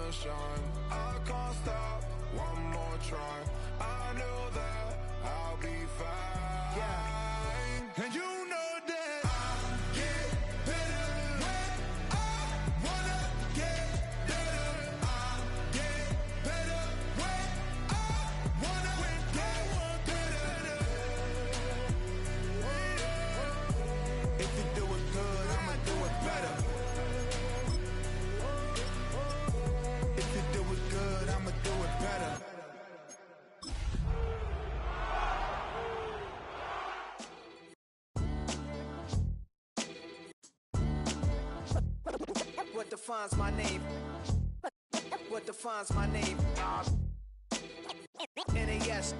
gonna shine. I can't stop, one more try. I know that I'll be fine. Yeah. And you know that I get better when I wanna get better. I get better when I wanna get better. If you do it good, I'ma do it better. If you do it good, I'ma do it better. What defines my name? What defines my name? NAS.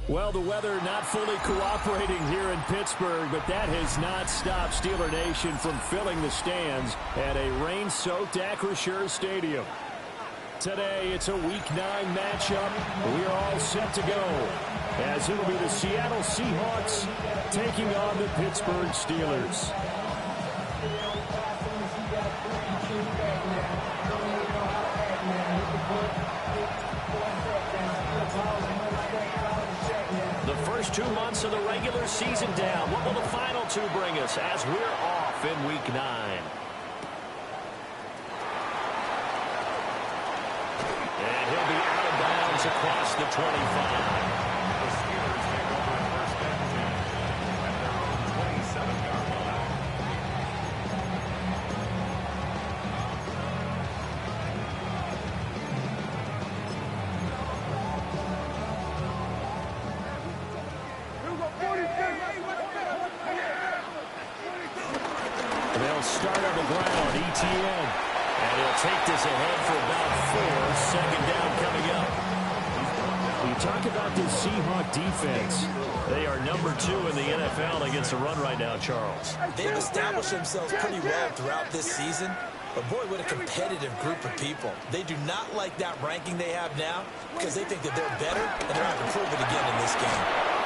Well, the weather not fully cooperating here in Pittsburgh, but that has not stopped Steeler Nation from filling the stands at a rain-soaked Acrisure Stadium. Today, it's a Week 9 matchup. We are all set to go, as it'll be the Seattle Seahawks taking on the Pittsburgh Steelers. The first 2 months of the regular season down. What will the final 2 bring us as we're off in Week 9? And he'll be out of bounds across the 25. The Steelers take over first and 10 at their own 27-yard line. They'll start on the ground, ETN. And he'll take this ahead for about 4. Second down coming up. You talk about this Seahawk defense. They are number 2 in the NFL against the run right now, Charles. They've established themselves pretty well throughout this season. But, boy, what a competitive group of people. They do not like that ranking they have now because they think that they're better, and they're going to prove it again in this game.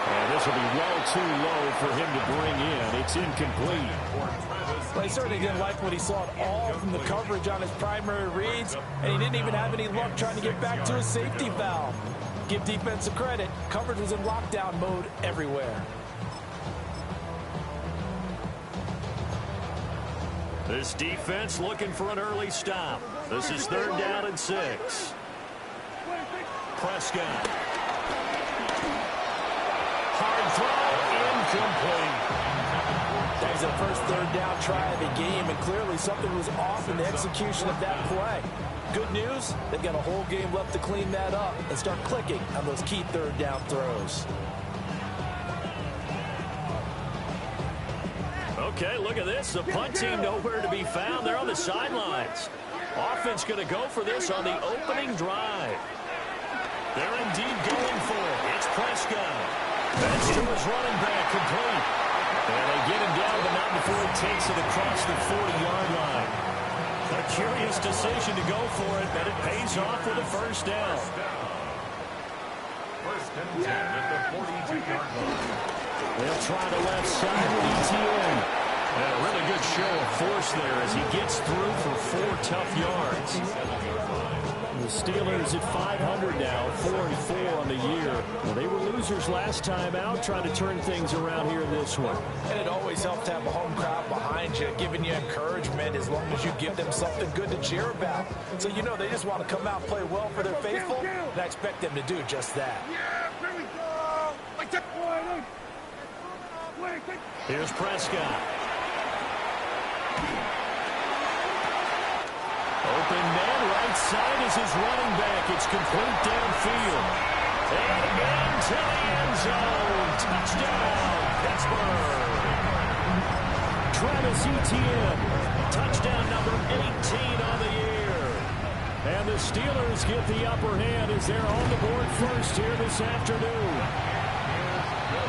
And this will be well too low for him to bring in. It's incomplete. Well, he certainly didn't like what he saw at all from the coverage on his primary reads, and he didn't even have any luck trying to get back to his safety valve. Give defense a credit. Coverage was in lockdown mode everywhere. This defense looking for an early stop. This is 3rd down and 6. Prescott. Hard throw, incomplete. That was the first 3rd down try of the game, and clearly something was off in the execution of that play. Good news, they've got a whole game left to clean that up and start clicking on those key 3rd down throws. Okay, look at this. The punt team nowhere to be found. They're on the sidelines. Offense going to go for this on the opening drive. They're indeed going for it. It's Prescott. That's to his running back, complete. And they get him down, but not before he takes it across the 40-yard line. A curious decision to go for it, but it pays off with a first down. First and 10 at the 42-yard line. They'll try the left side with ETN. And a really good show of force there as he gets through for 4 tough yards. The Steelers at 500 now, 4-4 on the year. Well, they were losers last time out, trying to turn things around here in this one. And it always helps to have a home crowd behind you, giving you encouragement as long as you give them something good to cheer about. So you know they just want to come out and play well for their faithful, and I expect them to do just that. Here's Prescott. Open man, right side is his running back. It's complete downfield. And again to the end zone. Touchdown, Pittsburgh. Travis Etienne, touchdown number 18 on the year. And the Steelers get the upper hand as they're on the board first here this afternoon.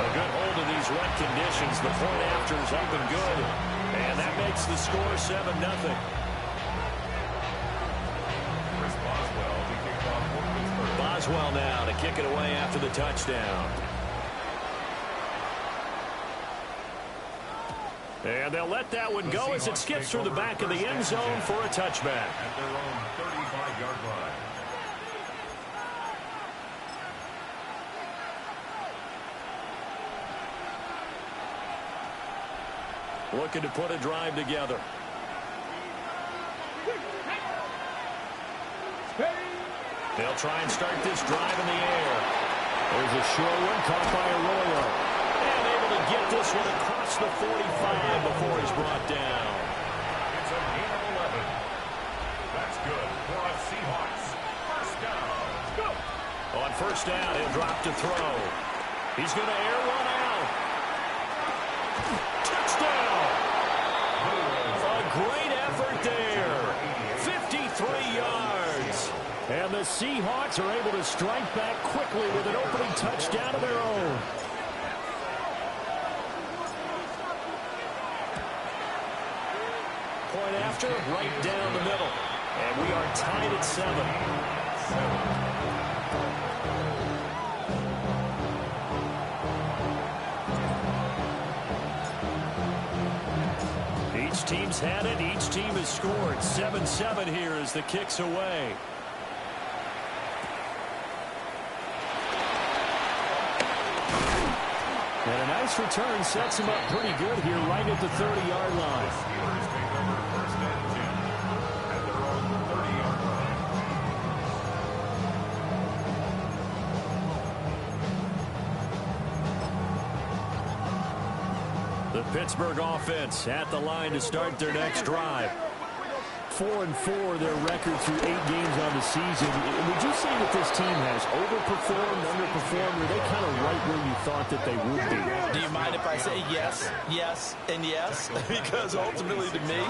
A good hold of these wet conditions. The point after is up and good. And that makes the score 7-0. Boswell now to kick it away after the touchdown. And they'll let that one go as it skips through the back of the end zone for a touchback. At their own 35-yard line. Looking to put a drive together. They'll try and start this drive in the air. There's a short one caught by Arroyo. And able to get this one across the 45 before he's brought down. It's a gain of 11. That's good for a Seahawks. First down. On first down, he'll drop to throw. He's going to air one out. Touchdown! A great effort there. 53 yards. And the Seahawks are able to strike back quickly with an opening touchdown of their own. Point after, right down the middle. And we are tied at 7. Each team's had it. Each team has scored. 7-7 here as the kick's away. And a nice return sets him up pretty good here right at the 30-yard line. Steelers take over first and 10 at their own 30-yard line. The Pittsburgh offense at the line to start their next drive. 4-4 their record through 8 games on the season. Would you say that this team has overperformed, underperformed, or are they kind of right where you thought that they would be? Do you mind if I say yes, yes, and yes? Because ultimately to me,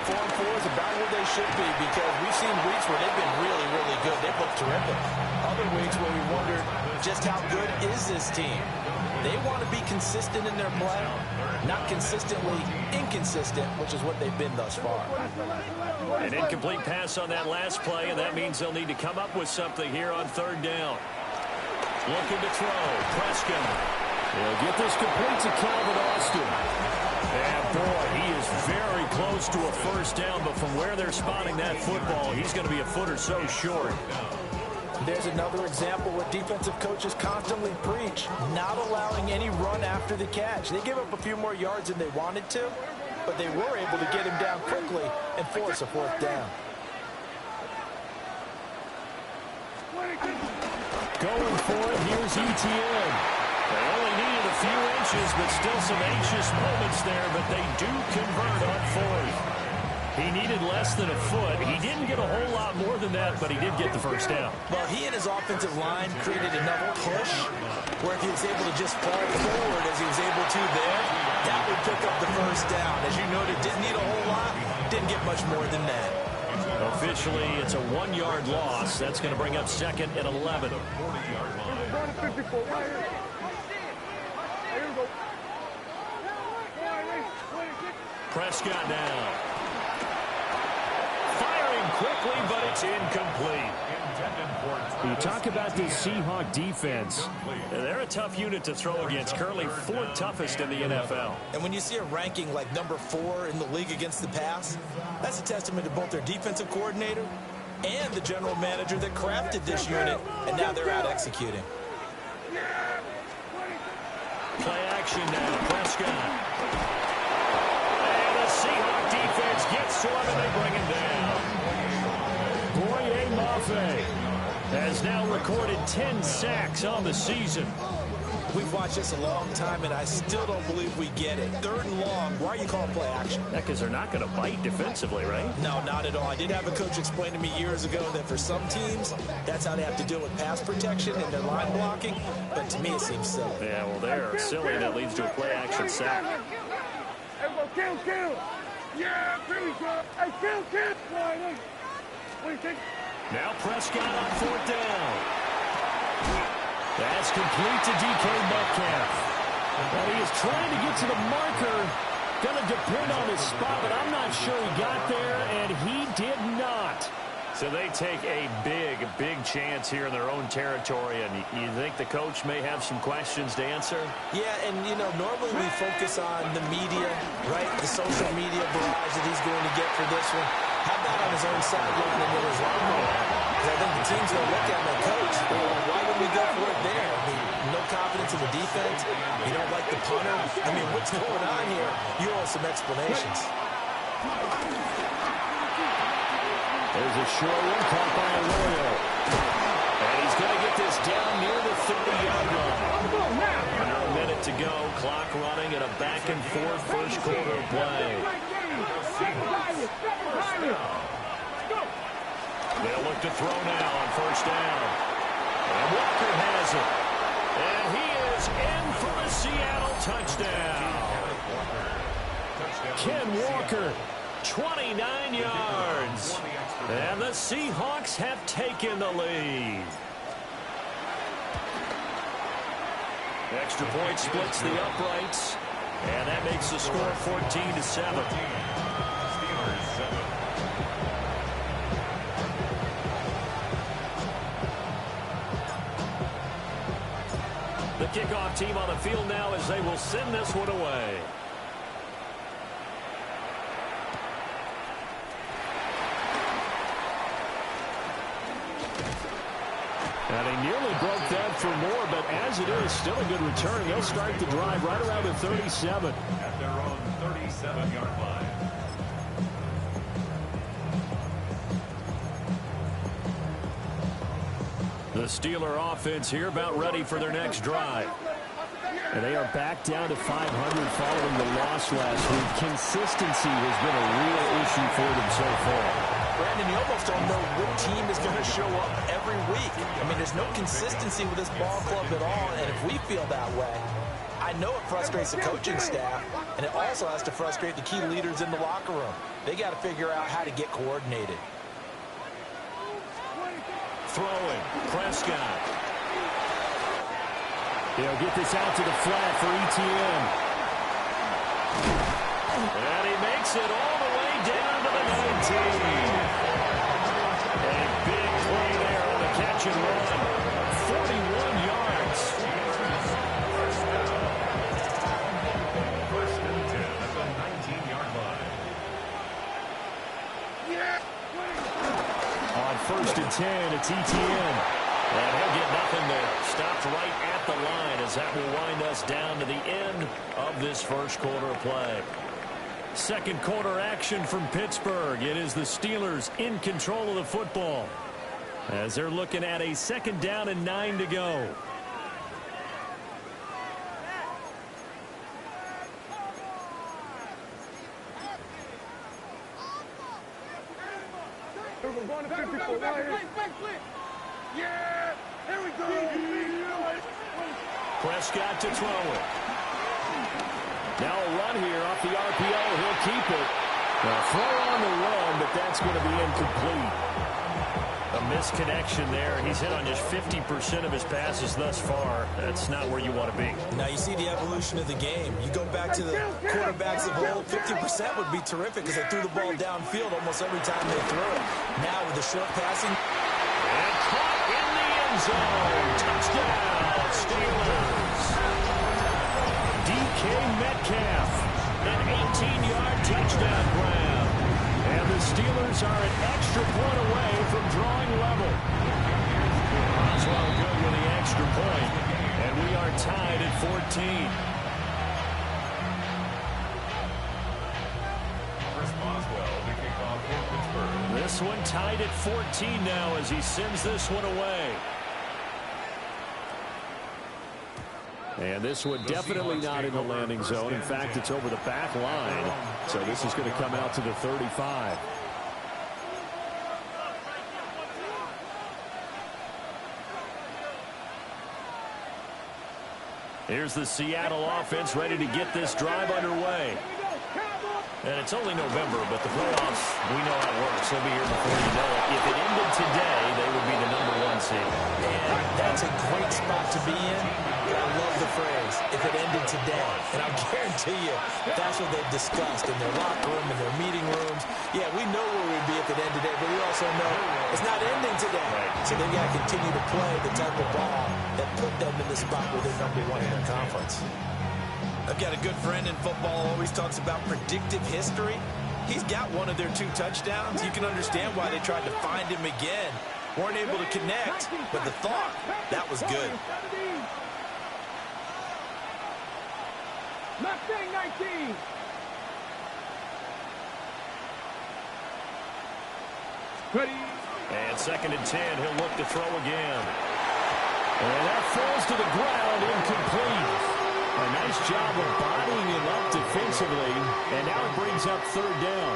4-4 is about where they should be, because we've seen weeks where they've been really, really good. They've looked terrific. Other weeks where we wondered just how good is this team? They want to be consistent in their play, not consistently inconsistent, which is what they've been thus far. An incomplete pass on that last play, and that means they'll need to come up with something here on third down. Looking to throw. Prescott. He'll get this complete to Calvin Austin. And boy, he is very close to a first down, but from where they're spotting that football, he's going to be a foot or so short. There's another example where defensive coaches constantly preach, not allowing any run after the catch. They gave up a few more yards than they wanted to, but they were able to get him down quickly and force a fourth down. Going for it, here's Etienne. They only needed a few inches, but still some anxious moments there, but they do convert on fourth. He needed less than a foot. He didn't get a whole lot more than that, but he did get the first down. Well, he and his offensive line created enough push where if he was able to just fall forward as he was able to there, that would pick up the first down. As you noted, didn't need a whole lot, didn't get much more than that. Officially, it's a 1-yard loss. That's going to bring up second and 11. Prescott now. Firing quickly, but it's incomplete. You talk about this Seahawk defense. They're a tough unit to throw against. Currently 4th toughest in the NFL. And when you see a ranking like number 4 in the league against the pass, that's a testament to both their defensive coordinator and the general manager that crafted this unit, and now they're out executing. Play action now, Prescott. And the Seahawk defense gets to him, and they bring him down. Boye Mafe has now recorded 10 sacks on the season. We've watched this a long time, and I still don't believe we get it. 3rd and long, why are you calling play action? Yeah, because they're not going to bite defensively, right? No, not at all. I did have a coach explain to me years ago that for some teams, that's how they have to deal with pass protection and their line blocking, but to me it seems silly. Yeah, well, they're silly. That leads to a play action sack. Kill. Yeah, there we go. Hey, kill. What do you think? Now Prescott on 4th down. That's complete to DK Metcalf. Well, he is trying to get to the marker. Going to depend on his spot, but I'm not sure he got there, and he did not. So they take a big chance here in their own territory, and you think the coach may have some questions to answer? Yeah, and, you know, normally we focus on the media, right, the social media barrage that he's going to get for this one. Have that on his own sideline and in his locker room. Because I think the team's going to look at him and coach, well, why would we go for it there? I mean, no confidence in the defense. You don't like the punter. I mean, what's going on here? You owe some explanations. There's a short one caught by Arroyo. And he's going to get this down near the 30-yard line. Under a minute to go. Clock running at a back-and-forth first quarter play. They'll look to throw now on first down. And Walker has it. And he is in for a Seattle touchdown. Ken Walker, 29 yards. And the Seahawks have taken the lead. Extra point splits the uprights. And that makes the score 14-7. Steelers 7. The kickoff team on the field now as they will send this one away. And he nearly broke that for more, but as it is, still a good return. They'll start the drive right around the 37. At their own 37-yard line. The Steeler offense here about ready for their next drive. And they are back down to 500 following the loss last week. Consistency has been a real issue for them so far. Brandon, you almost don't know what team is going to show up every week. I mean, there's no consistency with this ball club at all, and if we feel that way, I know it frustrates the coaching staff, and it also has to frustrate the key leaders in the locker room. They got to figure out how to get coordinated. Throwing, Prescott. He'll get this out to the flat for ETN. And he makes it all the way down to the 19. A big play there on the catch and run. 41 yards. First and 10 at the 19-yard line. On first and 10, it's ETN. And he'll get nothing there. Stopped right at the line as that will wind us down to the end of this first quarter of play. Second quarter action from Pittsburgh. It is the Steelers in control of the football as they're looking at a second down and 9 to go. We're going to 54. Yeah, here we go. Prescott to throw it. Now a run here off the RPO. He'll keep it. A throw on the run, but that's going to be incomplete. A misconnection there. He's hit on just 50% of his passes thus far. That's not where you want to be. Now you see the evolution of the game. You go back to the quarterbacks of old, 50% would be terrific because they threw the ball downfield almost every time they threw it. Now with the short passing. And caught in the end zone. Touchdown, Steelers. DK Metcalf, an 18-yard touchdown grab. And the Steelers are an extra point away from drawing level. Osweiler good with the extra point. And we are tied at 14. Chris Boswell to kick off for Pittsburgh. This one tied at 14 now as he sends this one away. And this one definitely not in the landing zone. In fact, it's over the back line. So this is going to come out to the 35. Here's the Seattle offense ready to get this drive underway. And it's only November, but the playoffs, we know how it works. They'll be here before you know it. If it ended today, they would be the #1 efficiency. And that's a great spot to be in. But I love the phrase, if it ended today. And I guarantee you, that's what they've discussed in their locker room, in their meeting rooms. Yeah, we know where we'd be if it ended today, but we also know it's not ending today. So they've got to continue to play the type of ball that put them in the spot where they're #1 in their conference. I've got a good friend in football who always talks about predictive history. He's got one of their 2 touchdowns. You can understand why they tried to find him again. Weren't able to connect, but the thought, that was good. Mustang 19. Ready. And 2nd and 10, he'll look to throw again. And that falls to the ground, incomplete. A nice job of bodying him up defensively, and now it brings up 3rd down.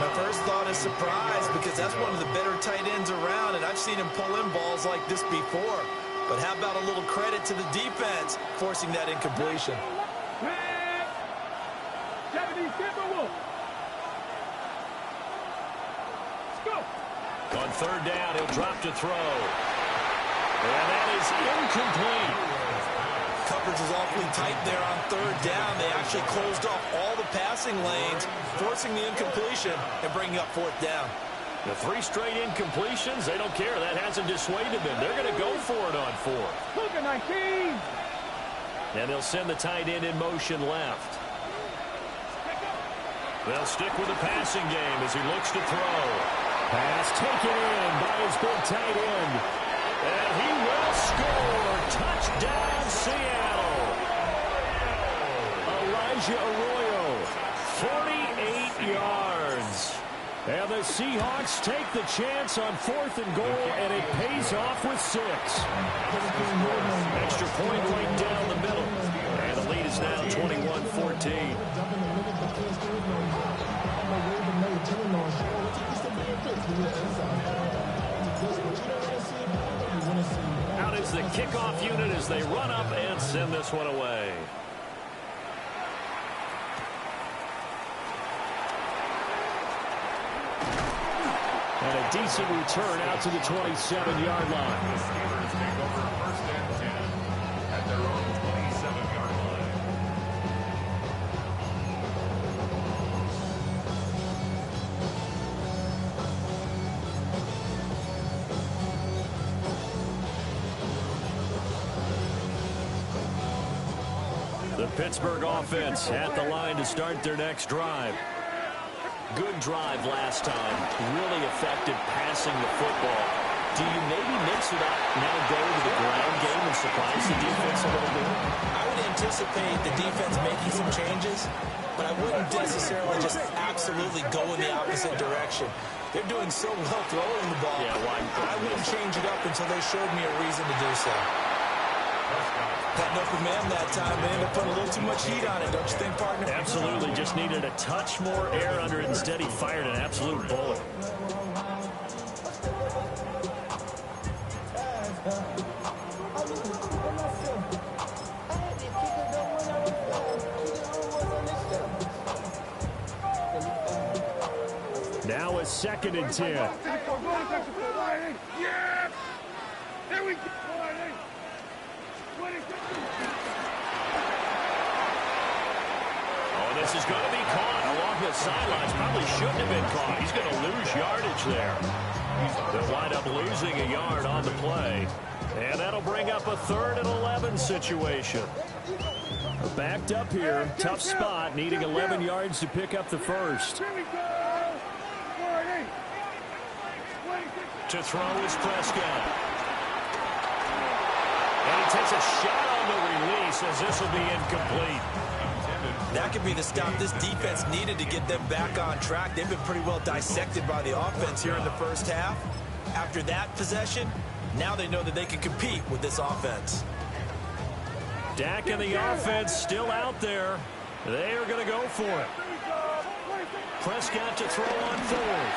My first thought is surprise, because that's one of the better tight ends around, and I've seen him pull in balls like this before. But how about a little credit to the defense forcing that incompletion? 70 Timberwolves. Let's go. On 3rd down, he'll drop to throw. And that is incomplete. Coverage was awfully tight there on 3rd down. They actually closed off all the passing lanes, forcing the incompletion and bringing up 4th down. The 3 straight incompletions, they don't care. That hasn't dissuaded them. They're going to go for it on 4th. Look at 19. And they'll send the tight end in motion left. They'll stick with the passing game as he looks to throw. Pass taken in by his big tight end. And he will score. Touchdown, Seattle. Elijah Arroyo, 48 yards. And the Seahawks take the chance on 4th and goal, and it pays off with 6. Extra point right down the middle. And the lead is now 21-14. Out is the kickoff unit as they run up and send this one away. And a decent return out to the 27-yard line. Steelers take over 1st and 10 at their own 27-yard line. The Pittsburgh offense at the line to start their next drive. Good drive last time. Really effective passing the football. Do you maybe mix it up, now go to the ground game and surprise the defense a little bit? I would anticipate the defense making some changes, but I wouldn't necessarily just absolutely go in the opposite direction. They're doing so well throwing the ball. Yeah, why? I wouldn't change it up until they showed me a reason to do so. Got an open man that time. They ended up putting a little too much heat on it, don't you think, partner? Absolutely. Just needed a touch more air under it. Instead, he fired an absolute bullet. Now a 2nd and 10. Yeah. There we go. Oh, this is going to be caught along the sidelines. Probably shouldn't have been caught. He's going to lose yardage there. They'll wind up losing a yard on the play. And that'll bring up a 3rd and 11 situation. Backed up here. Tough spot. Needing 11 yards to pick up the first. To throw is Prescott. And he takes a shot on the release as this will be incomplete. That could be the stop this defense needed to get them back on track. They've been pretty well dissected by the offense here in the first half. After that possession, now they know that they can compete with this offense. Dak and the offense still out there. They are going to go for it. Prescott to throw on 4th.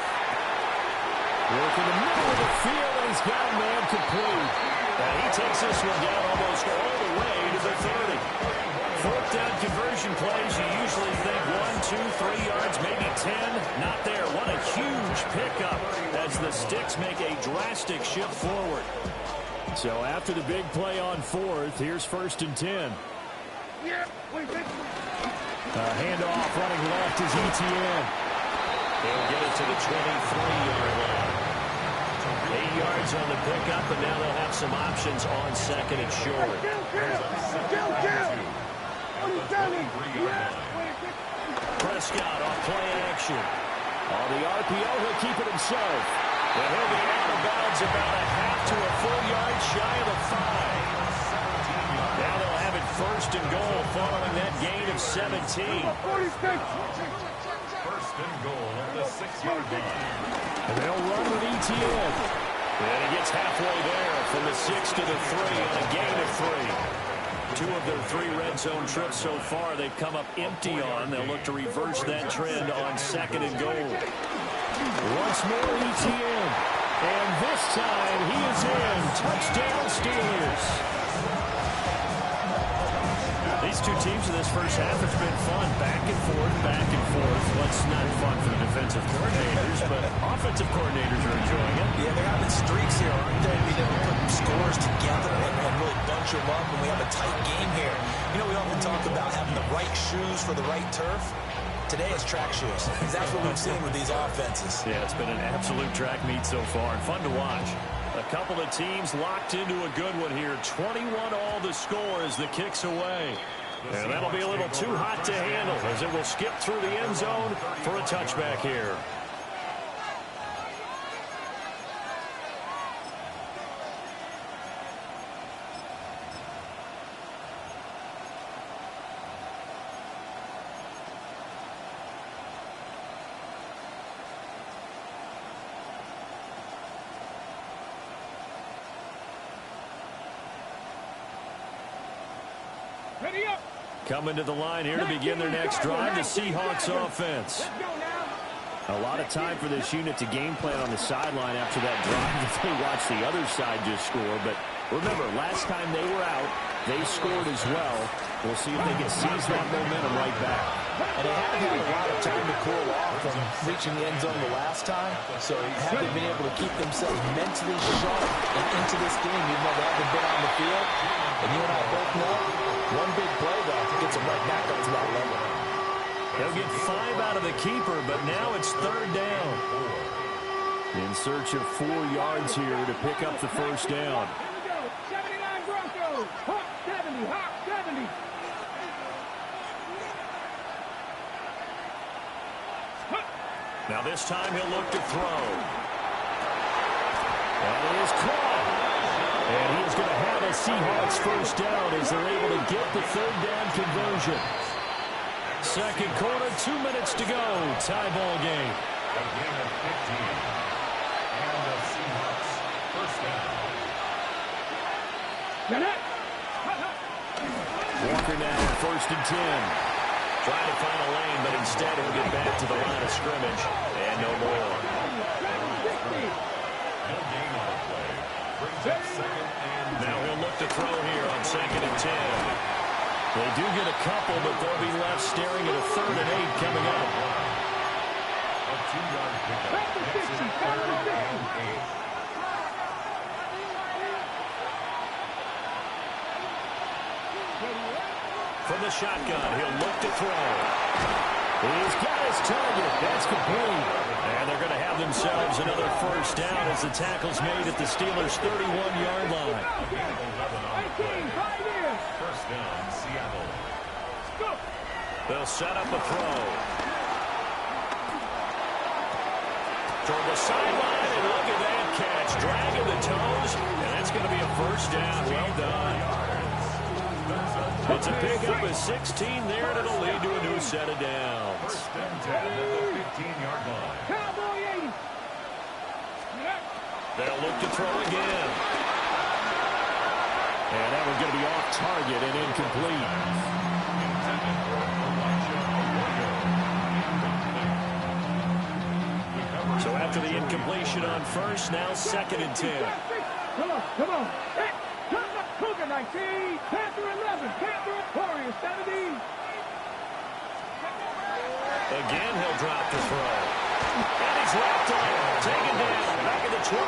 Working the middle of the field, and he's got a man complete. And he takes this one down almost all the way to the 30. 4th down conversion plays, you usually think 1, 2, 3 yards, maybe 10. Not there. What a huge pickup as as the sticks make a drastic shift forward. So after the big play on fourth, here's 1st and 10. Handoff running left is Etienne. They'll get it to the 23-yard line. 8 yards on the pickup, and now they'll have some options on 2nd and short. Prescott off play action. On the RPO, he'll keep it himself. And he'll be out of bounds about a half to a full yard shy of the 5. Now they'll have it 1st and goal following that gain of 17. 1st and goal at the 6-yard line. And they'll run with Etienne. And he gets halfway there from the 6 to the 3 on a gain of 3. 2 of their 3 red zone trips so far they've come up empty on. They'll look to reverse that trend on 2nd and goal. Once more Etienne. And this time he is in. Touchdown Steelers. These two teams in this first half have been fun. Back and forth, back and forth. What's not fun for the defensive coordinators, but offensive coordinators are enjoying it. Yeah, they're having streaks here, aren't they? Being able to put scores together and really bunch them up, and we have a tight game here. You know, we often talk about having the right shoes for the right turf. Today is track shoes. That's what we've seen with these offenses. Yeah, it's been an absolute track meet so far, and fun to watch. A couple of teams locked into a good one here. 21 all the score as the kick's away. And that'll be a little too hot to handle as it will skip through the end zone for a touchback here. Ready up. Coming to the line here to begin their next drive, the Seahawks offense. A lot of time for this unit to game plan on the sideline after that drive if they watch the other side just score. But remember, last time they were out, they scored as well. We'll see if they can seize that momentum right back. And they haven't had a lot of time to cool off from reaching the end zone the last time. So have they been able to keep themselves mentally sharp and into this game, even though they haven't been on the field? And you and I both know, one big play, though, gets them right back up to that level. They'll get 5 out of the keeper, but now it's 3rd down. In search of 4 yards here to pick up the first down. 79 Broncos. Hawk 70. Hawk 70. Now this time he'll look to throw. And it is caught. And he is going to have a Seahawks first down as they're able to get the 3rd down conversion. Second quarter, 2 minutes to go. Tie ball game. A gain of 15. And the Seahawks first down. Walker now, 1st and 10. Trying to find a lane, but instead he'll get back to the line of scrimmage. And no more. No gain on the play. Brings up 2nd and 10. Now he'll look to throw here on 2nd and 10. They do get a couple, but they'll be left staring at a 3rd and 8 coming up. A 2-yard pickup. Makes it 3rd and 8. From the shotgun, he'll look to throw. He's got his target. That's complete. And they're going to have themselves another first down as the tackle's made at the Steelers' 31-yard line. First down, Seattle. They'll set up a throw. Toward the sideline, and look at that catch. Dragging the toes, and that's going to be a first down. Well done. It's a pickup of 16 there, and it'll lead to a new set of downs. First and 10 at the 15-yard line. Cowboy 80. They'll look to throw again. And that one's going to be off target and incomplete. Intended for Elijah Arroyo. So after the incompletion on first, now 2nd and 10. Come on, come on. Hey, Cougar 19, Panther 11, Panther Warrior 70. Again, he'll drop the throw. And he's wrapped up, taken down the 25.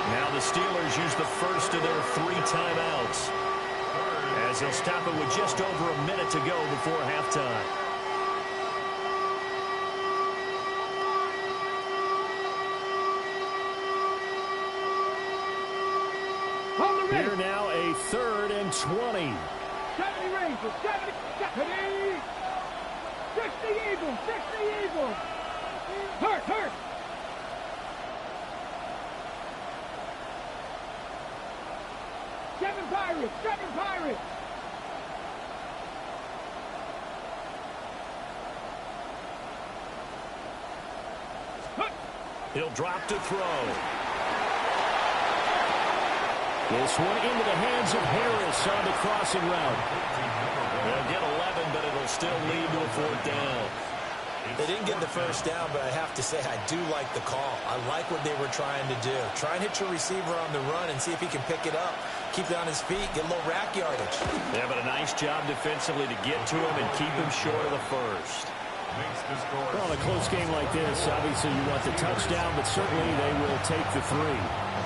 Now the Steelers use the first of their 3 timeouts, as they'll stop it with just over a minute to go before halftime. Here now a 3rd and 20. 70 Rangers, 70, 60 Eagles, 60 Eagles. Hurt. 7 Pirates, 7 Pirates. He'll drop to throw. This one into the hands of Harris on the crossing route. They'll get 11, but it'll still lead to a 4th down. They didn't get the first down, but I have to say I do like the call. I like what they were trying to do. Try and hit your receiver on the run and see if he can pick it up. Keep it on his feet, get a little rack yardage. Yeah, but a nice job defensively to get to him and keep him short of the first. Well, in a close game like this, obviously you want the touchdown, but certainly they will take the 3.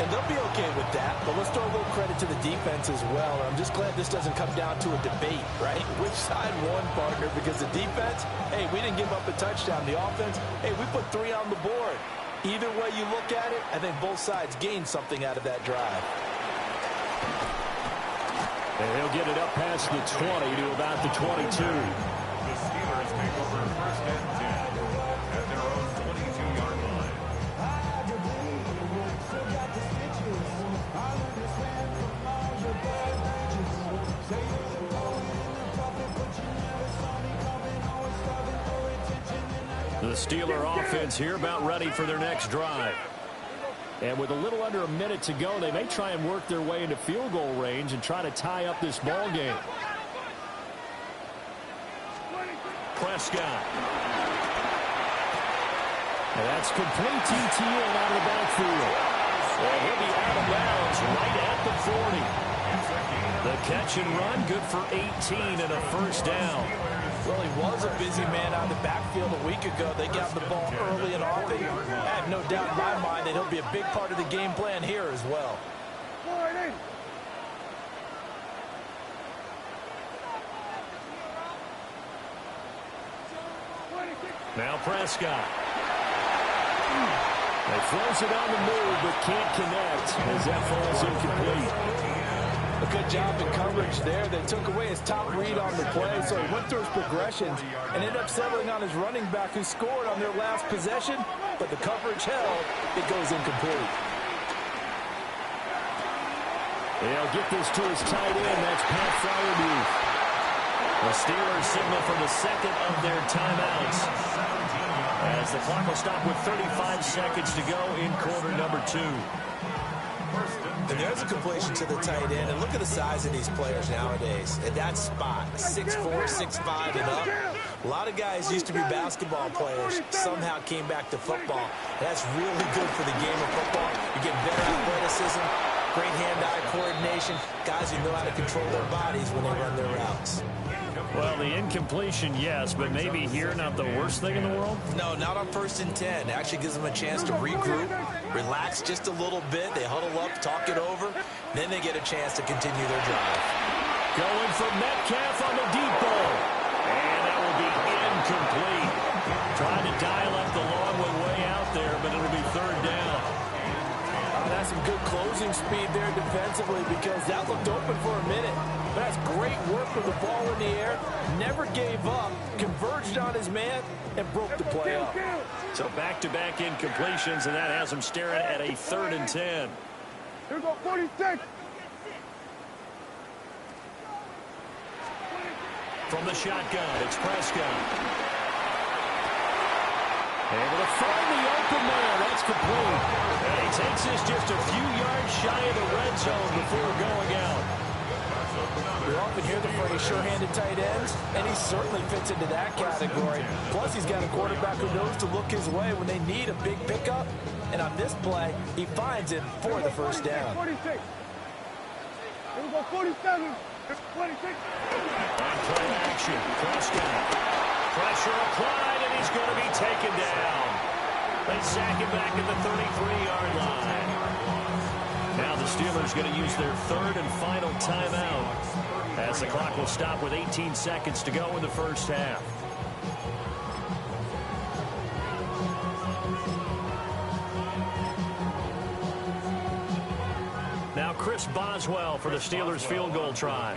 And they'll be okay with that, but let's throw a little credit to the defense as well. I'm just glad this doesn't come down to a debate, right? Which side won, partner? Because the defense, hey, we didn't give up a touchdown. The offense, hey, we put 3 on the board. Either way you look at it, I think both sides gained something out of that drive. And he'll get it up past the 20 to about the 22. The Steelers take over 1st and 10 at their own 22-yard line. The Steeler offense here about ready for their next drive. And with a little under a minute to go, they may try and work their way into field goal range and try to tie up this ball game. Prescott. And that's complete TTN out of the backfield. And he'll be out of bounds right at the 40. The catch and run, good for 18 and a 1st down. Well, he was a busy man out of the backfield a week ago. They got the ball early and often. I have no doubt in my mind that he'll be a big part of the game plan here as well. Now Prescott. They throws it on the move, but can't connect as that falls incomplete. A good job in coverage there. They took away his top read on the play, so he went through his progressions and ended up settling on his running back who scored on their last possession, but the coverage held. It goes incomplete. They'll get this to his tight end. That's Pat Freiermuth. The Steelers signal for the 2nd of their timeouts, as the clock will stop with 35 seconds to go in quarter number 2. And there's a completion to the tight end. And look at the size of these players nowadays. At that spot, 6'4", 6'5", and up. A lot of guys used to be basketball players, somehow came back to football. And that's really good for the game of football. You get better athleticism, great hand-eye coordination, guys who know how to control their bodies when they run their routes. Well, the incompletion, yes, but maybe here not the worst thing in the world? No, not on 1st and 10. It actually gives them a chance to regroup, relax just a little bit. They huddle up, talk it over. Then they get a chance to continue their drive. Going for Metcalf on the deep ball. And that will be incomplete. Trying to dial up the long one way out there, but it'll be 3rd down. That's some good closing speed there defensively, because that looked open for a minute. But that's great work with the ball in the air. Never gave up, converged on his man, and broke the play up. So back-to-back incompletions, and that has him staring at a 3rd and 10. Here we go, 46. From the shotgun, it's Prescott. Able to find the open man. That's complete. And he takes this just a few yards shy of the red zone before going out. We often hear the phrase sure-handed tight ends, and he certainly fits into that category. Plus, he's got a quarterback who knows to look his way when they need a big pickup. And on this play, he finds it for the 1st down. 46. Here we go, 47. 26. On play action, Prescott. Pressure applied, and he's going to be taken down. They sack him back at the 33-yard line. Now the Steelers going to use their third and final timeout as the clock will stop with 18 seconds to go in the first half. Now Chris Boswell for the Steelers field goal try.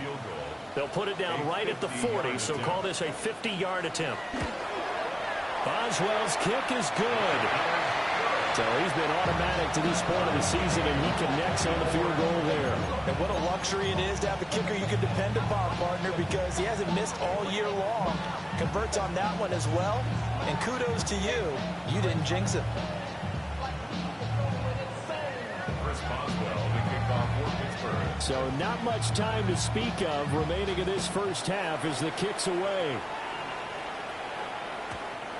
They'll put it down right at the 40, so call this a 50-yard attempt. Boswell's kick is good. So he's been automatic to this point of the season, and he connects on the field goal there. And what a luxury it is to have a kicker you can depend upon, partner, because he hasn't missed all year long. Converts on that one as well, and kudos to you. You didn't jinx him. Chris Boswell, the kickoff for Pittsburgh. So not much time to speak of remaining in this first half as the kick's away.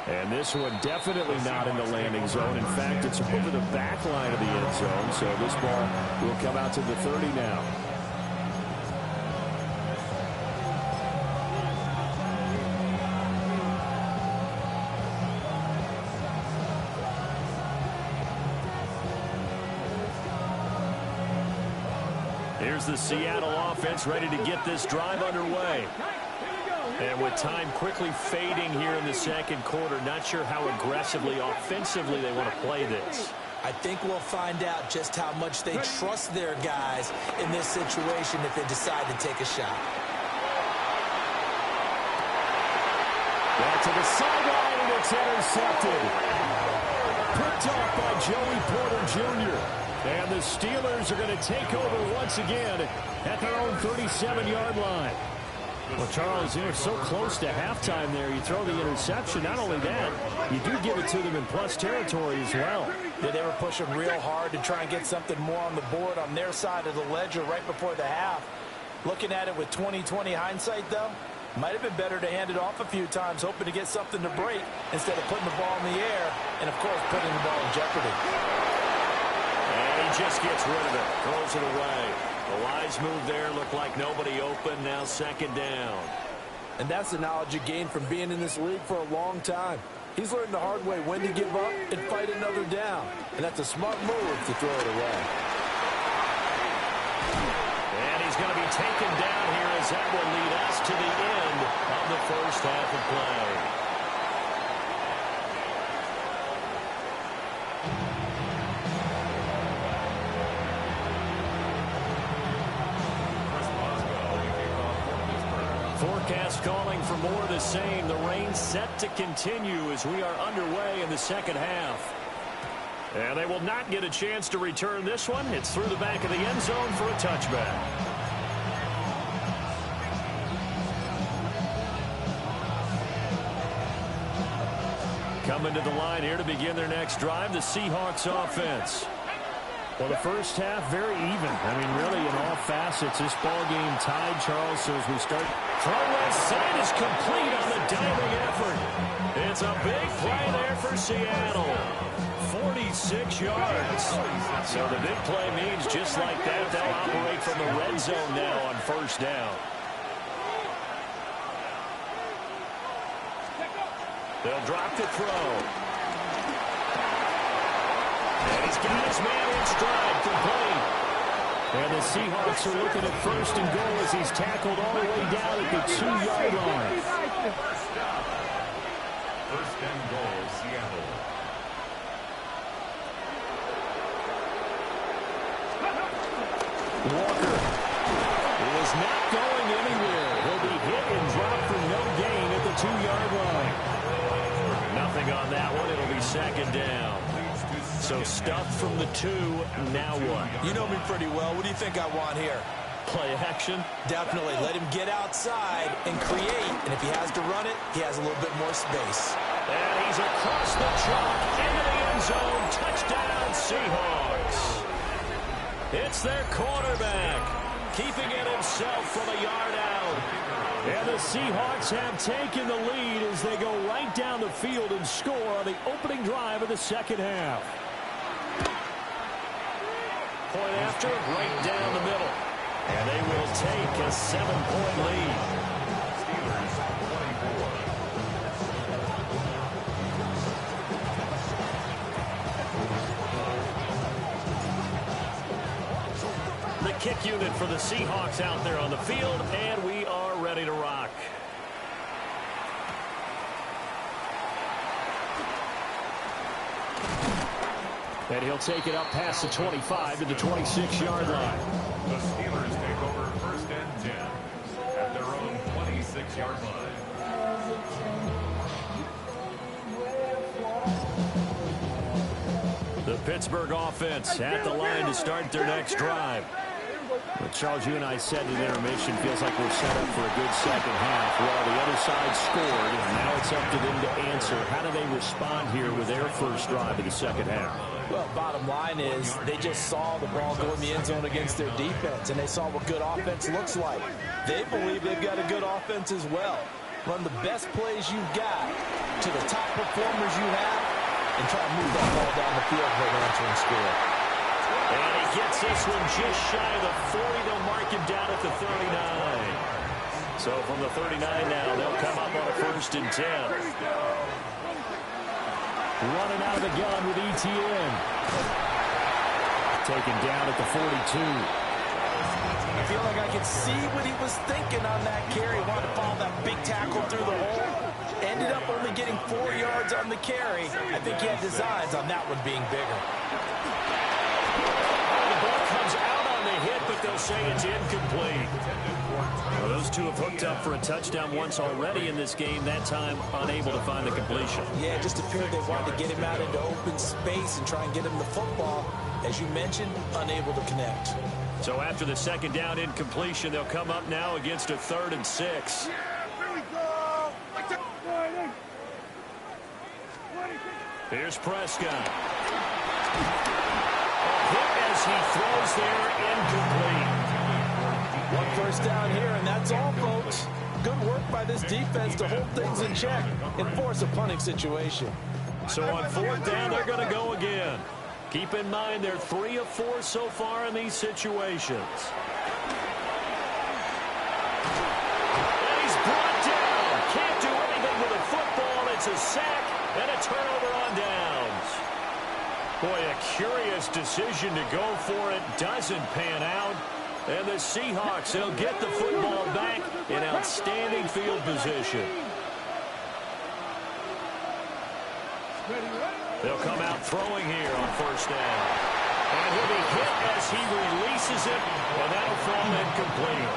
And this one definitely not in the landing zone. In fact, it's over the back line of the end zone. So this ball will come out to the 30 now. Here's the Seattle offense ready to get this drive underway. And with time quickly fading here in the second quarter, not sure how aggressively, offensively they want to play this. I think we'll find out just how much they trust their guys in this situation if they decide to take a shot. Back to the sideline, and it's intercepted. Picked off by Joey Porter Jr. And the Steelers are going to take over once again at their own 37-yard line. Well, Charles, you're so close to halftime there. You throw the interception. Not only that, you do give it to them in plus territory as well. Yeah, they were pushing real hard to try and get something more on the board on their side of the ledger right before the half. Looking at it with 20/20 hindsight, though, might have been better to hand it off a few times, hoping to get something to break instead of putting the ball in the air and, of course, putting the ball in jeopardy. And he just gets rid of it, throws it away. The wise move there, looked like nobody open, now second down. And that's the knowledge you gain from being in this league for a long time. He's learned the hard way when to give up and fight another down. And that's a smart move to throw it away. And he's going to be taken down here as that will lead us to the end of the first half of play. Forecast calling for more of the same. The rain set to continue as we are underway in the second half. And they will not get a chance to return this one. It's through the back of the end zone for a touchback. Coming to the line here to begin their next drive, the Seahawks offense. Well, the first half, very even. I mean, really, in all facets, this ball game tied, Charles. So as we start, throw left side is complete on the diving effort. It's a big play there for Seattle. 46 yards. So the big play means just like that, they'll operate from the red zone now on first down. They'll drop the throw. And he's got his man in stride, complete. And the Seahawks are looking at first and goal as he's tackled all the way down at the 2-yard line. First and goal, Seattle. Walker is not going anywhere. He'll be hit and dropped for no gain at the 2-yard line. Nothing on that one. It'll be second down. So stuffed from the 2, now what? You know me pretty well. What do you think I want here? Play action? Definitely. Let him get outside and create. And if he has to run it, he has a little bit more space. And he's across the chalk into the end zone. Touchdown, Seahawks. It's their quarterback, keeping it himself from a yard out. And the Seahawks have taken the lead as they go right down the field and score on the opening drive of the second half. Point after, right down the middle. And they will take a 7-point lead. Steelers 24. kick unit for the Seahawks out there on the field, and we are ready to rock. And he'll take it up past the 25 to the 26-yard line. The Steelers take over 1st and 10 at their own 26-yard line. The Pittsburgh offense at the line to start their next drive. Well, Charles, you and I said in intermission, feels like we're set up for a good second half. Well, the other side scored, and now it's up to them to answer. How do they respond here with their first drive of the second half? Well, bottom line is they just saw the ball go in the end zone against their defense, and they saw what good offense looks like. They believe they've got a good offense as well. Run the best plays you've got to the top performers you have, and try to move that ball down the field for an answering score. And he gets this one just shy of the 40. They'll mark him down at the 39. So from the 39 now, they'll come up on a 1st and 10. Running out of the gun with Etienne. Taken down at the 42. I feel like I can see what he was thinking on that carry. Wanted to follow that big tackle through the hole. Ended up only getting 4 yards on the carry. I think he had designs on that one being bigger. The ball comes out on the hit, but they'll say it's incomplete. Well, those two have hooked up for a touchdown once already in this game. That time, unable to find the completion. Yeah, it just appeared they wanted to get him out into open space and try and get him the football. As you mentioned, unable to connect. So after the second down incompletion, they'll come up now against a 3rd and 6. Here's Prescott. A hit as he throws there, incomplete. 1 first down here, and that's all, folks. Good work by this defense to hold things in check and force a punting situation. So on 4th down, they're going to go again. Keep in mind, they're 3 of 4 so far in these situations. And he's brought down. Can't do anything with a football. It's a sack and a turnover on downs. Boy, a curious decision to go for it. Doesn't pan out. And the Seahawks, they'll get the football back in outstanding field position. They'll come out throwing here on 1st down. And he'll be hit as he releases it, and that'll fall incomplete.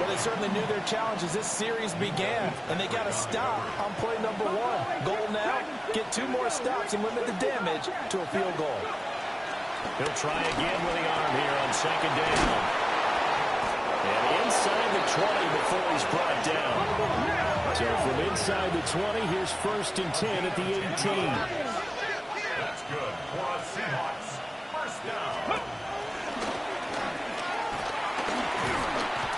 Well, they certainly knew their challenge as this series began, and they got to stop on play number 1. Goal now, get 2 more stops and limit the damage to a field goal. He'll try again with the arm here on 2nd down. And inside the 20 before he's brought down. So from inside the 20, here's 1st and 10 at the 18. That's good for the Seahawks. 1st down.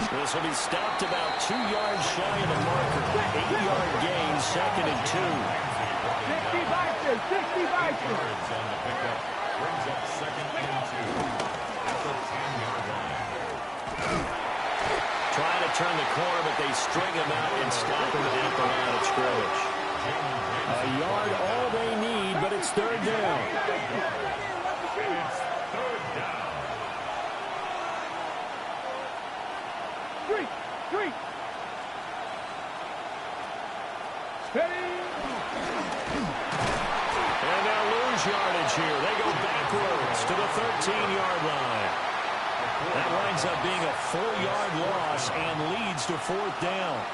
This will be stopped about 2 yards shy of the marker. 8-yard gain, 2nd and 2. 60 Vikings, 60 Vikings. Yards on the pickup. Brings up 2nd and 2 at the 10-yard line. Trying to turn the corner, but they string him out and stop him at the line of scrimmage. A yard all they need, but it's 3rd down. It's 3rd down. 3. Steady. And they'll lose yardage here. They go backwards to the 13-yard line. That winds up being a 4-yard loss and leads to 4th down.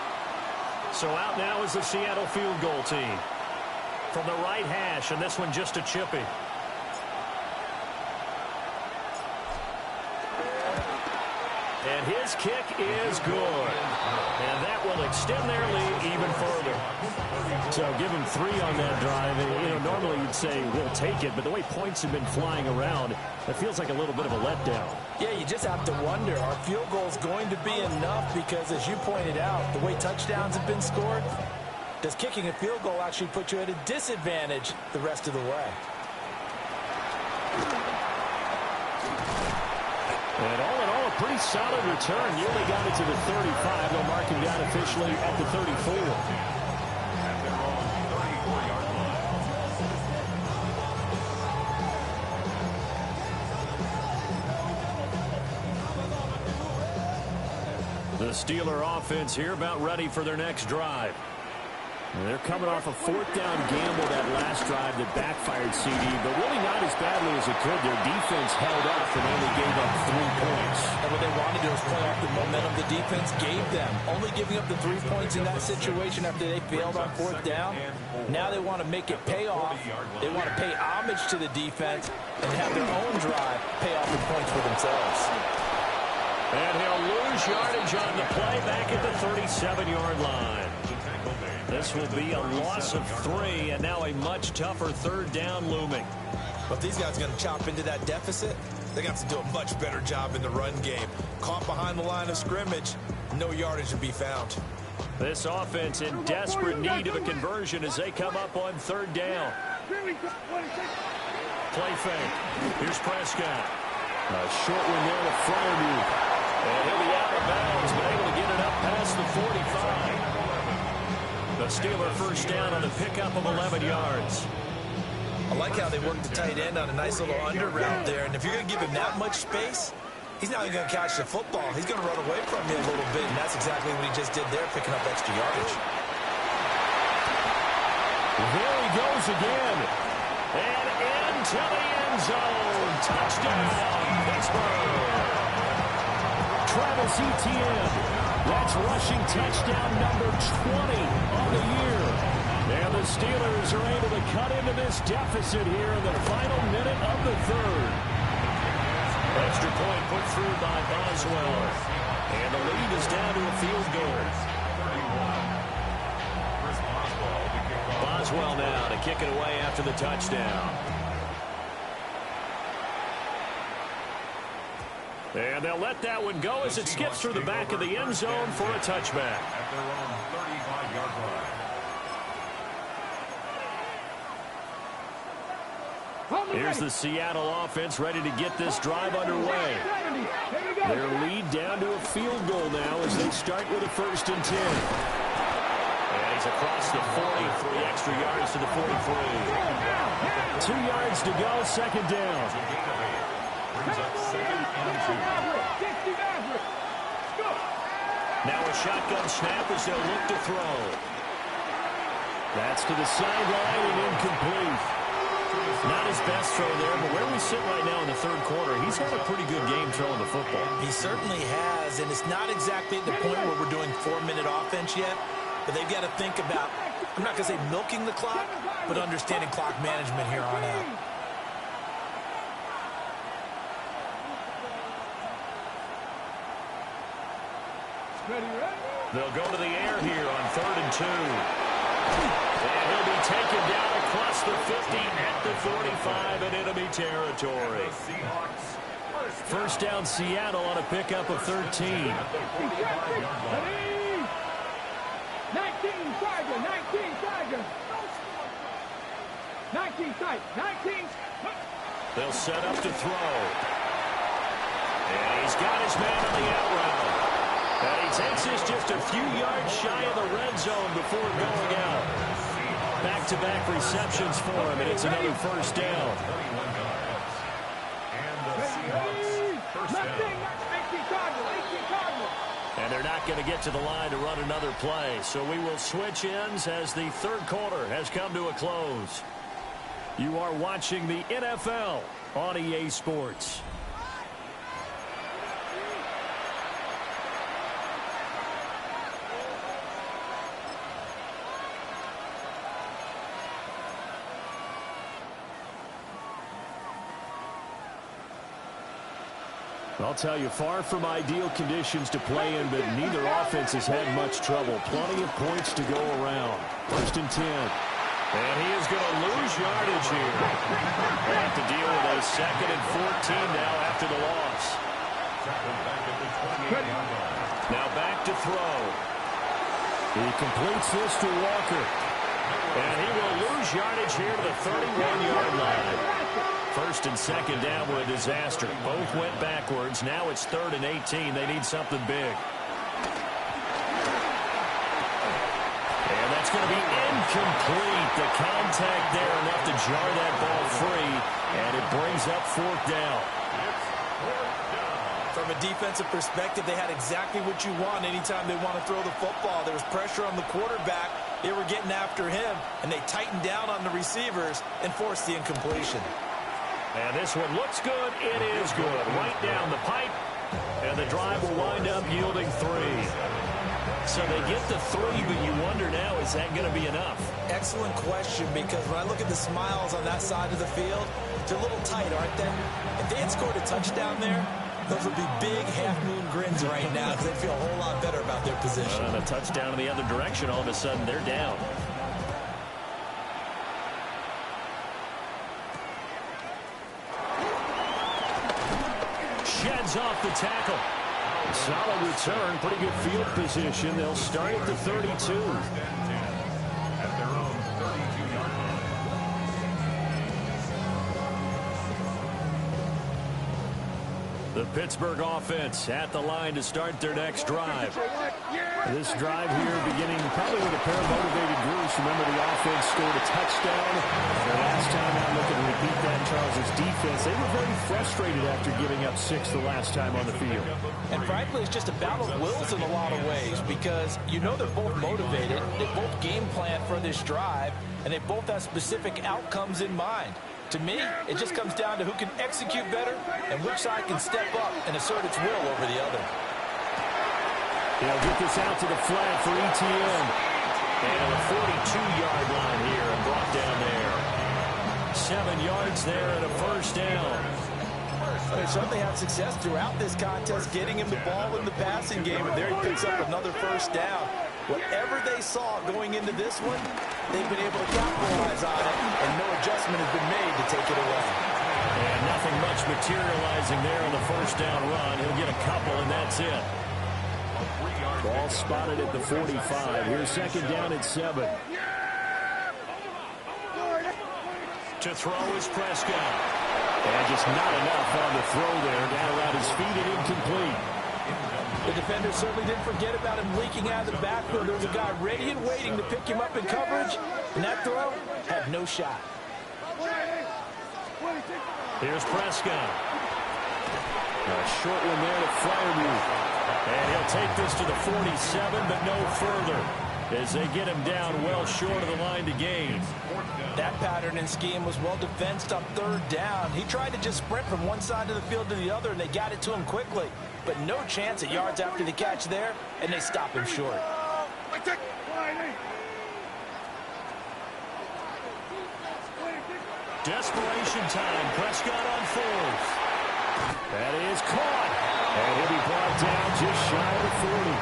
So out now is the Seattle field goal team. From the right hash, and this one just a chippy. And his kick is good. And that will extend their lead even further. So give him 3 on that drive. You know, normally you'd say we'll take it, but the way points have been flying around, it feels like a little bit of a letdown. Yeah, you just have to wonder, are field goals going to be enough? Because as you pointed out, the way touchdowns have been scored, does kicking a field goal actually put you at a disadvantage the rest of the way? And all in all, a pretty solid return. Nearly got it to the 35. They'll mark him down officially at the 34. At their own 34-yard line. The Steeler offense here about ready for their next drive. They're coming off a fourth down gamble that last drive that backfired, CD, but really not as badly as it could. Their defense held up and only gave up 3 points. And what they wanted to do was play off the momentum the defense gave them. Only giving up the 3 points in that situation after they failed on fourth down. Now they want to make it pay off. They want to pay homage to the defense and have their own drive pay off the points for themselves. And he'll lose yardage on the play back at the 37-yard line. This will be a loss of 3, and now a much tougher third down looming. But these guys are going to chop into that deficit. They got to do a much better job in the run game. Caught behind the line of scrimmage, no yardage to be found. This offense in desperate need of a conversion as they come up on third down. Play fake. Here's Prescott. A short one there to Freiermuth. And he'll be out of bounds, but able to get it up past the 45. The Steeler first down on a pickup of 11 yards. I like how they worked the tight end on a nice little under route there. And if you're going to give him that much space, he's not even going to catch the football. He's going to run away from you a little bit, and that's exactly what he just did there, picking up extra yardage. There he goes again. And into the end zone. Touchdown, Pittsburgh. Travis Etienne. That's rushing touchdown number 20 on the year. And the Steelers are able to cut into this deficit here in the final minute of the third. Extra point put through by Boswell. And the lead is down to a field goal. Boswell now to kick it away after the touchdown. And they'll let that one go as it skips through the back of the end zone for a touchback. At their own 35-yard line. Here's the Seattle offense ready to get this drive underway. Their lead down to a field goal now as they start with a 1st and 10. And he's across the 40, 3 extra yards to the 43. 2 yards to go, second down. Brings up 2nd and 2. Now a shotgun snap as they'll look to throw. That's to the sideline and incomplete. Not his best throw there, but where we sit right now in the third quarter, he's had a pretty good game throwing the football. He certainly has, and it's not exactly at the point where we're doing 4-minute offense yet, but they've got to think about, I'm not going to say milking the clock, but understanding clock management here on out. They'll go to the air here on 3rd and 2. And he'll be taken down across the 50 at the 45 in enemy territory. First down Seattle on a pickup of 13. 19, Tiger, 19, Tiger. 19, tight, 19. They'll set up to throw. And he's got his man on the out route. And he takes this just a few yards shy of the red zone before going out. Back-to-back receptions for him, and it's another first down. And the Seahawks first down. And they're not going to get to the line to run another play. So we will switch ends as the third quarter has come to a close. You are watching the NFL on EA Sports. I'll tell you, far from ideal conditions to play in, but neither offense has had much trouble. Plenty of points to go around. 1st and 10. And he is going to lose yardage here. They have to deal with a 2nd and 14 now after the loss. Now back to throw. He completes this to Walker. And he will lose yardage here to the 31-yard line. 1st and 2nd down were a disaster. Both went backwards. Now it's 3rd and 18. They need something big. And that's going to be incomplete. The contact there enough to jar that ball free. And it brings up 4th down. From a defensive perspective, they had exactly what you want anytime they want to throw the football. There was pressure on the quarterback. They were getting after him, and they tightened down on the receivers and forced the incompletion. And this one looks good. It is good. Right down the pipe. And the drive will wind up yielding 3. So they get the 3, but you wonder now, is that going to be enough? Excellent question, because when I look at the smiles on that side of the field, they're a little tight, aren't they? If they had scored a touchdown there, those would be big half-moon grins right now because they'd feel a whole lot better about their position. And a touchdown in the other direction, all of a sudden they're down. Sheds off the tackle. Solid return, pretty good field position. They'll start at the 32. At their own 32-yard line. The Pittsburgh offense at the line to start their next drive. This drive here beginning probably with a pair of motivated groups. Remember, the offense scored a touchdown. The last time out, looking to repeat that, Charles' defense, they were very frustrated after giving up 6 the last time on the field. And frankly, it's just a battle of wills in a lot of ways because you know they're both motivated. They both game plan for this drive, and they both have specific outcomes in mind. To me, it just comes down to who can execute better and which side can step up and assert its will over the other. They'll get this out to the flat for ETN. And on the 42-yard line here and brought down there. 7 yards there and a first down. They certainly had success throughout this contest getting him the ball in the passing game, and there he picks up another first down. Whatever they saw going into this one, they've been able to capitalize on it, and no adjustment has been made to take it away. And nothing much materializing there on the first down run. He'll get a couple, and that's it. Ball spotted at the 45. Here's second down at 7. To throw is Prescott. And just not enough on the throw there. Down around his feet and incomplete. The defender certainly didn't forget about him leaking out of the backfield. There was a guy ready and waiting to pick him up in coverage, and that throw had no shot. Here's Prescott. A short one there to Freiermuth. And he'll take this to the 47, but no further, as they get him down well short of the line to gain. That pattern and scheme was well defensed up third down. He tried to just sprint from one side of the field to the other, and they got it to him quickly. But no chance at yards after the catch there, and they stop him short. Desperation time. Prescott on 4th. That is caught. And he'll be brought down just shy of the 40.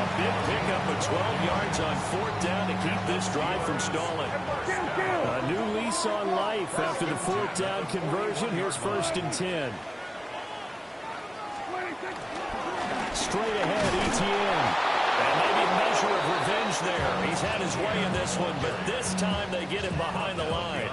A big pickup of 12 yards on 4th down to keep this drive from stalling. A new lease on life after the 4th down conversion. Here's 1st and 10. Straight ahead, ETN. And maybe a measure of revenge there. He's had his way in this one, but this time they get him behind the line.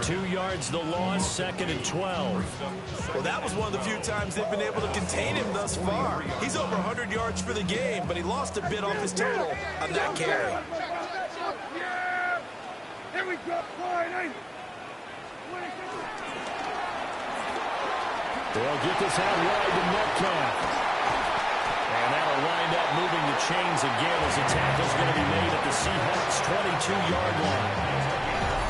2 yards the loss, 2nd and 12. Well, that was one of the few times they've been able to contain him thus far. He's over 100 yards for the game, but he lost a bit off his total on that carry. Here we go. They'll get this out wide to Metcalf. And that'll wind up moving the chains again as the tackle's going to be made at the Seahawks' 22-yard line.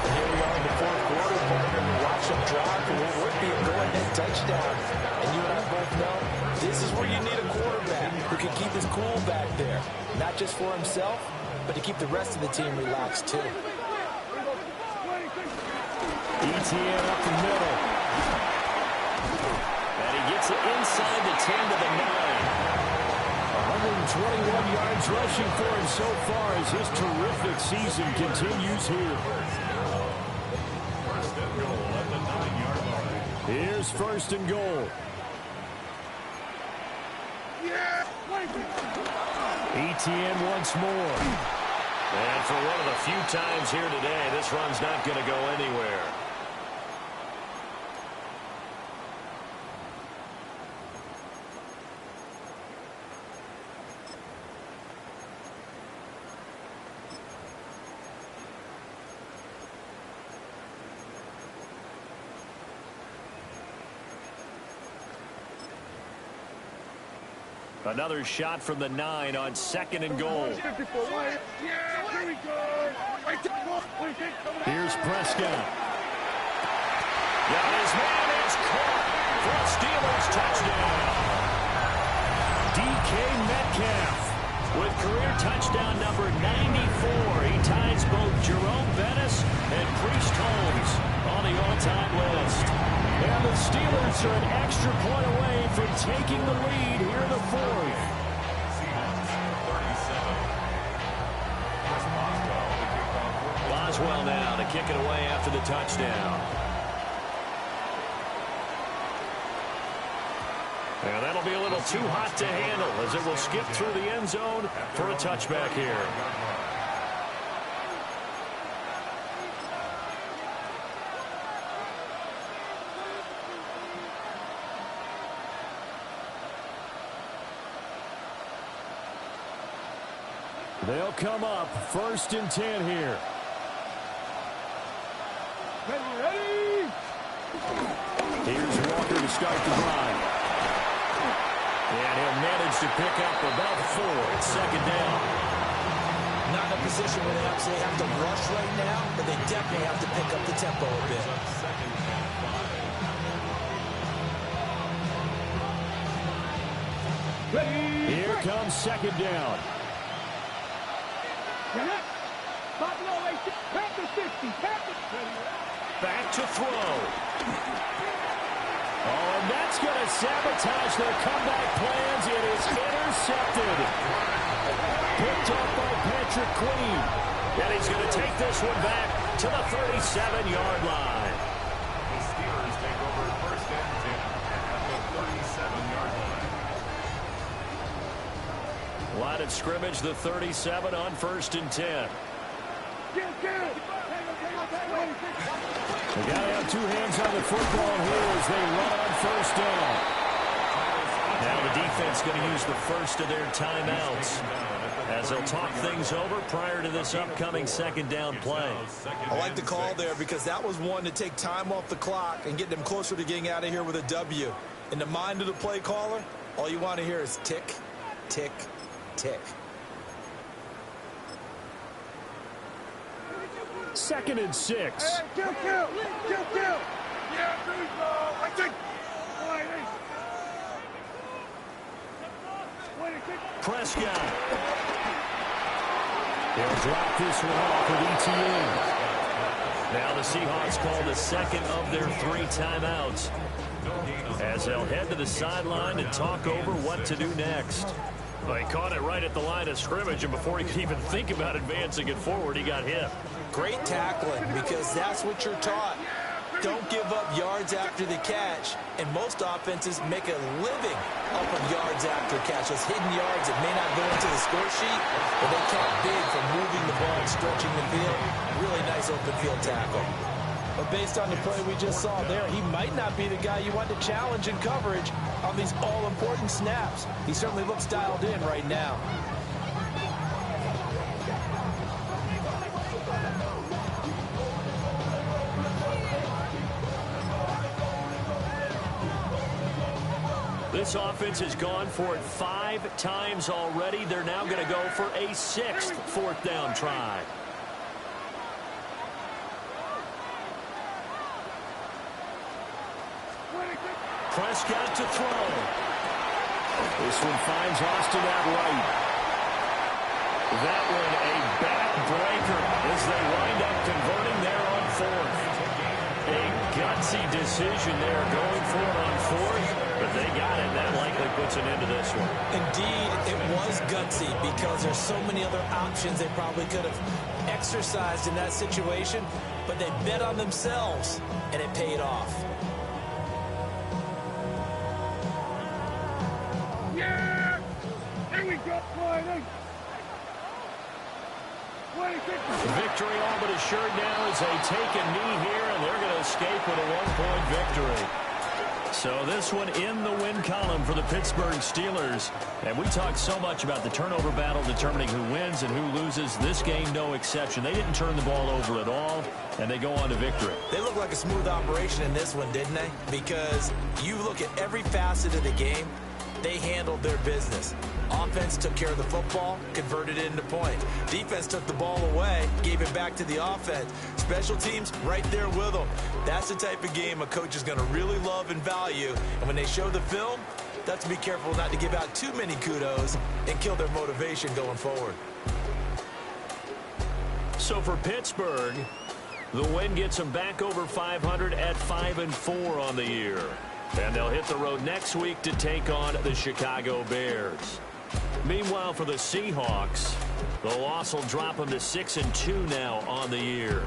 And here we are in the 4th quarter, partner. Watch them drive for what would be a go-ahead touchdown. And you and I both know this is where you need a quarterback who can keep his cool back there. Not just for himself, but to keep the rest of the team relaxed, too. ETN up the middle. And he gets it inside the 10 to the 9. 121 yards rushing for him so far as his terrific season continues here. First and goal at the 9-yard line. Here's 1st and goal. ETN once more. And for one of the few times here today, this run's not going to go anywhere. Another shot from the 9 on 2nd and goal. Here's Prescott. Yeah, his man is caught for a Steelers touchdown. DK Metcalf with career touchdown number 94. He ties both Jerome Bettis and Priest Holmes on the all-time list. And the Steelers are an extra point away from taking the lead here in the 4th. Boswell now to kick it away after the touchdown. And that'll be a little too hot to handle as it will skip through the end zone for a touchback here. They'll come up 1st and 10 here. Ready. Here's Walker to start the drive. And he'll manage to pick up about 4. It's 2nd down. Not in a position where they absolutely have to rush right now, but they definitely have to pick up the tempo a bit. Here comes 2nd down. Back to throw. Oh, and that's going to sabotage their comeback plans. It is intercepted. Picked up by Patrick Queen. And he's going to take this one back to the 37-yard line. The Steelers take over 1st and 10 at the 37-yard line. Line of scrimmage, the 37 on 1st and 10. They got to have 2 hands on the football here as they run on 1st down. Now the defense going to use the first of their timeouts as they'll talk things over prior to this upcoming 2nd down play. I like the call there because that was one to take time off the clock and get them closer to getting out of here with a W. In the mind of the play caller, all you want to hear is tick, tick, tick. 2nd and 6. Hey, kill. Yeah, there we go. I think. Prescott. He'll drop this one off with ETN. Now the Seahawks call the 2nd of their 3 timeouts as they'll head to the sideline and talk over what to do next. Well, he caught it right at the line of scrimmage, and before he could even think about advancing it forward, he got hit. Great tackling because that's what you're taught. Don't give up yards after the catch, and most offenses make a living off of yards after catch. Those hidden yards that may not go into the score sheet, but they count big for moving the ball and stretching the field. Really nice open field tackle. But based on the play we just saw there, he might not be the guy you want to challenge in coverage on these all-important snaps. He certainly looks dialed in right now. This offense has gone for it 5 times already. They're now going to go for a 6th 4th down try. Prescott to throw. This one finds Austin out right. That one a backbreaker as they wind up converting there on 4th. A gutsy decision there going for it on 4th, but they got it. That likely puts an end to this one. Indeed, it was gutsy because there's so many other options they probably could have exercised in that situation, but they bet on themselves, and it paid off. Yeah! Here we go, Friday. Victory all but assured now as they take a knee here, and they're going to escape with a 1-point victory. So this one in the win column for the Pittsburgh Steelers. And we talked so much about the turnover battle determining who wins and who loses. This game, no exception. They didn't turn the ball over at all, and they go on to victory. They look like a smooth operation in this one, didn't they? Because you look at every facet of the game, They handled their business. Offense took care of the football, converted it into points. Defense took the ball away, gave it back to the offense. Special teams, right there with them. That's the type of game a coach is going to really love and value. And when they show the film, that's to be careful not to give out too many kudos and kill their motivation going forward. So for Pittsburgh, the win gets them back over 500 at 5-4 on the year. And they'll hit the road next week to take on the Chicago Bears. Meanwhile, for the Seahawks, the loss will drop them to 6-2 now on the year.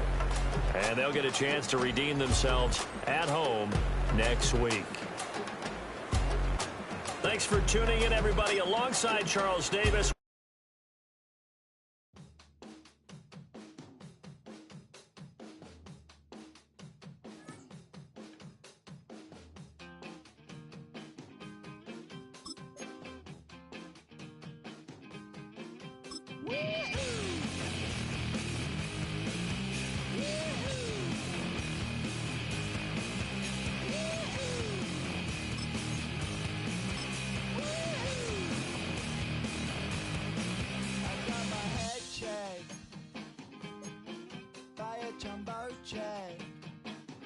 And they'll get a chance to redeem themselves at home next week. Thanks for tuning in, everybody. Alongside Charles Davis.